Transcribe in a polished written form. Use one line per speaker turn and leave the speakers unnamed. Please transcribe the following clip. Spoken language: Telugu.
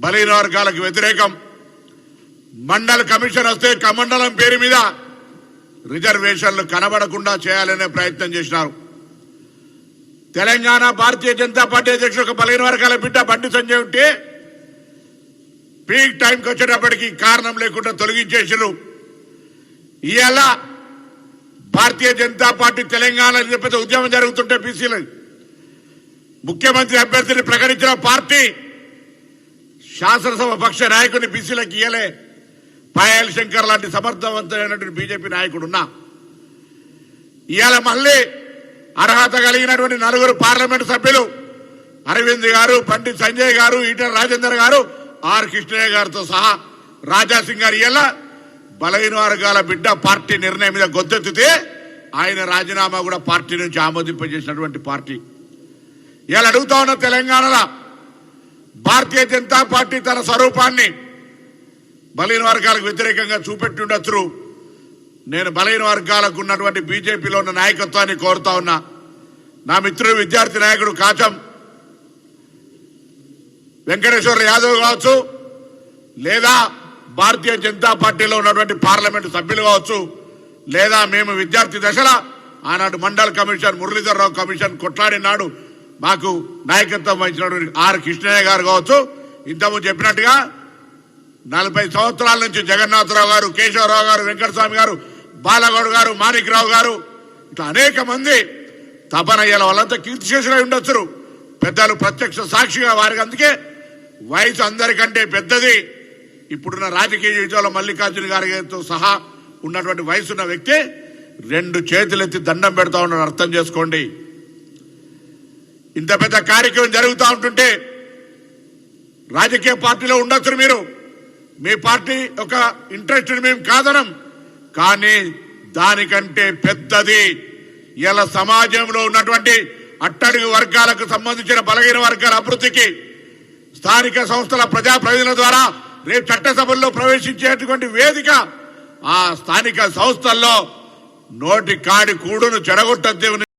బలహీన వర్గాలకు వ్యతిరేకం. మండల కమిషన్ వస్తే కమండలం పేరు మీద రిజర్వేషన్లు కనబడకుండా చేయాలనే ప్రయత్నం చేసినారు. తెలంగాణ భారతీయ జనతా పార్టీ అధ్యక్షుడు ఒక బలహీన వర్గాల బిడ్డ బండి సంజయ్ ఉంటే పీక్ టైంకి వచ్చేటప్పటికి కారణం లేకుండా తొలగించేసారు. ఇవాళ భారతీయ జనతా పార్టీ తెలంగాణ పెద్ద ఉద్యమం జరుగుతుంటే బీసీలు ముఖ్యమంత్రి అభ్యర్థిని ప్రకటించిన పార్టీ శాసనసభ పక్ష నాయకుని బీసీలకు ఇయ్యలే. పాయల్ శంకర్ లాంటి సమర్థవంతమైనటువంటి బీజేపీ నాయకుడు ఉన్నా ఇవాళ మళ్ళీ అర్హత కలిగినటువంటి 4 పార్లమెంటు సభ్యులు అరవింద్ గారు, బండి సంజయ్ గారు, ఈటల రాజేందర్ గారు, ఆర్ కృష్ణయ్య గారితో సహా రాజాసింగ్ గారు ఇవాళ బలహీన వర్గాల బిడ్డ పార్టీ నిర్ణయం మీద గొంతెత్తితే ఆయన రాజీనామా కూడా పార్టీ నుంచి ఆమోదింపజేసినటువంటి పార్టీ. ఇవాళ అడుగుతా ఉన్న తెలంగాణలో భారతీయ జనతా పార్టీ తన స్వరూపాన్ని బలహీన వర్గాలకు వ్యతిరేకంగా చూపెట్టి ఉండొచ్చు. నేను బలహీన వర్గాలకు ఉన్నటువంటి బీజేపీలో ఉన్న నాయకత్వాన్ని కోరుతా ఉన్నా. నా మిత్రుడు విద్యార్థి నాయకుడు కాచం వెంకటేశ్వర యాదవ్ కావచ్చు, లేదా భారతీయ జనతా పార్టీలో ఉన్నటువంటి పార్లమెంటు సభ్యులు కావచ్చు, లేదా మేము విద్యార్థి దశలో ఆనాడు మండల కమిషన్, మురళీధరరావు కమిషన్ కొట్లాడినాడు మాకు నాయకత్వం వహించినటువంటి ఆర్ కృష్ణయ్య గారు కావచ్చు, ఇంతకుముందు చెప్పినట్టుగా 40 సంవత్సరాల నుంచి జగన్నాథరావు గారు, కేశవరావు గారు, వెంకటస్వామి గారు, బాలగౌడ్ గారు, మాణిక్రావు గారు, ఇట్లా అనేక మంది తపనయ్యాల వాళ్ళంతా కీర్తిశేషులై ఉండొచ్చు. పెద్దలు ప్రత్యక్ష సాక్షిగా వారికి. అందుకే వయసు అందరికంటే పెద్దది. ఇప్పుడున్న రాజకీయ జీవితంలో మల్లికార్జున గారితో సహా ఉన్నటువంటి వయసున్న వ్యక్తి 2 చేతులెత్తి దండం పెడతా ఉన్నాడు. అర్థం చేసుకోండి. ఇంత పెద్ద కార్యక్రమం జరుగుతూ ఉంటుంటే రాజకీయ పార్టీలో ఉండొచ్చు మీరు. మీ పార్టీ ఒక ఇంట్రెస్ట్ మేము కాదనం, కానీ దానికంటే పెద్దది ఇలా సమాజంలో ఉన్నటువంటి అట్టడుగు వర్గాలకు సంబంధించిన బలహీన వర్గాల అభివృద్ధికి స్థానిక సంస్థల ప్రజాప్రతినిధుల ద్వారా రేపు చట్టసభల్లో ప్రవేశించేటువంటి వేదిక. ఆ స్థానిక సంస్థల్లో నోటి కాడి కూడును చెడగొట్టద్దు.